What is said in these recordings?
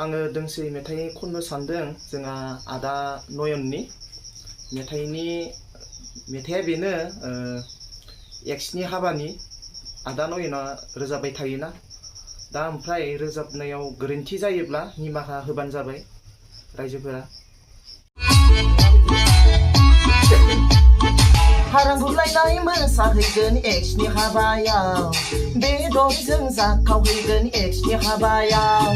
आङो दोंसे मेथाइ खननो सानदों जोंहा आदा नयननि मेथाइया बेनो एक्सनि हाबानि आदा नयना रोजाबबाय थायोना दा ओमफ्राय रोजाबनायाव गोरोन्थि जायोब्ला निमाहा होबानो जाबाय रायजोफोरा। हारांगुरलायनाय मोसाहैगोन एक्सनि हाबायाव बेदरजों जाखावहैगोन एक्सनि हाबायाव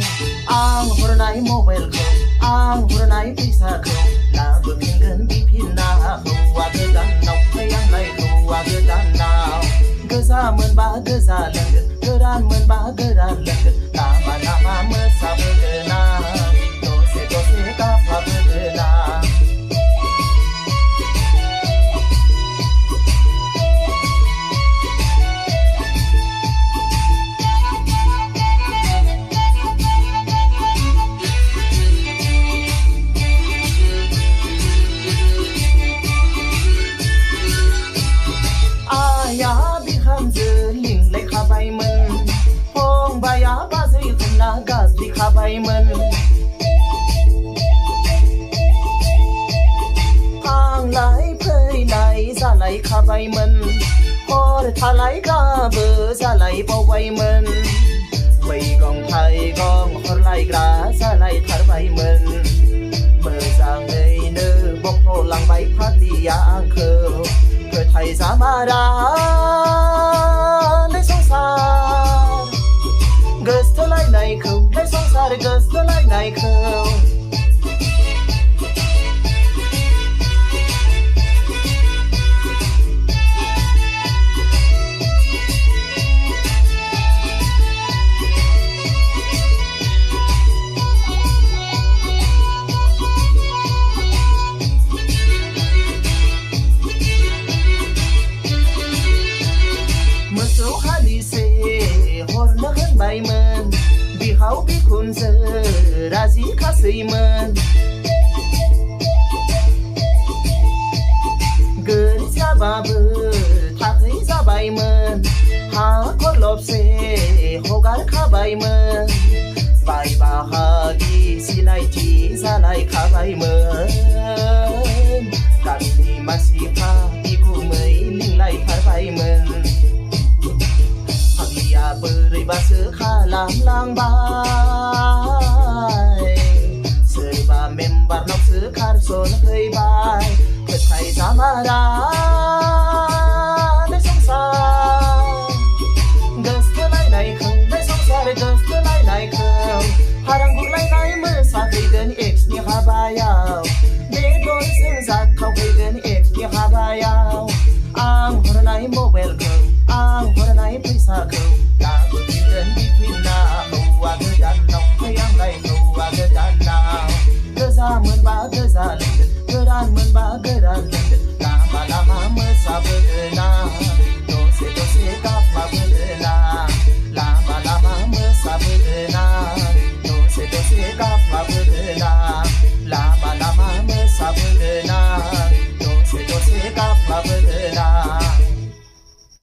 आं हरनाय मबाइलखौ आं हरनाय फैसाखौ लाबोफिनगोन बिफिनना हौवा गोदानाव फैलांनाय हौवा गोदानाव गोजा मोनबा गोजा लोंगोन गोरान मोनबा गोरान लोंगोन लामा लामा मोसाबोगोन आं दसे दसे गाफाबोगोन आं। आया बिहामजो लिंलायखाबायमोन फंबाया बाजैखौना गाज्रिखाबायमोन थांलाय फैलाय जालायखाबायमोन हर थालायग्राबो जालायबावबायमोन मैगं थाइगं हरलायग्रा जालायथारबायमोन मोजाङैनो बख'लांबाय फाग्लिया आंखौ फोथाय जामारा नै संसार गोसथोलायनायखौ नै संसार गोसथोलायनायखौ मोसौ हालिसे हरनो होनबायमोन बिहाव बिखुनजो राजि खासैमोन गोरजाबाबो थाखै जाबायमोन हा खलबसे हगारखाबायमोन बाय बाहागि सिनायथि जालायखाबायमोन गामिनि मानसिफ्रा बिगुमै लिंलायथारबायमोन बोरैबासो खालामलांबाय सोरबा मेम्बारनावसो खारसनहैबाय फोथाय जामारा नै संसार गोसथोलायनायखौ नै संसार गोसथोलायनायखौ हारांगुरलायनाय मोसाहैगोन एक्सनि हाबायाव बेदरजों जाखावहैगोन एक्सनि हाबायाव आं हरनाय मबाइलखौ आं हरनाय फैसाखौ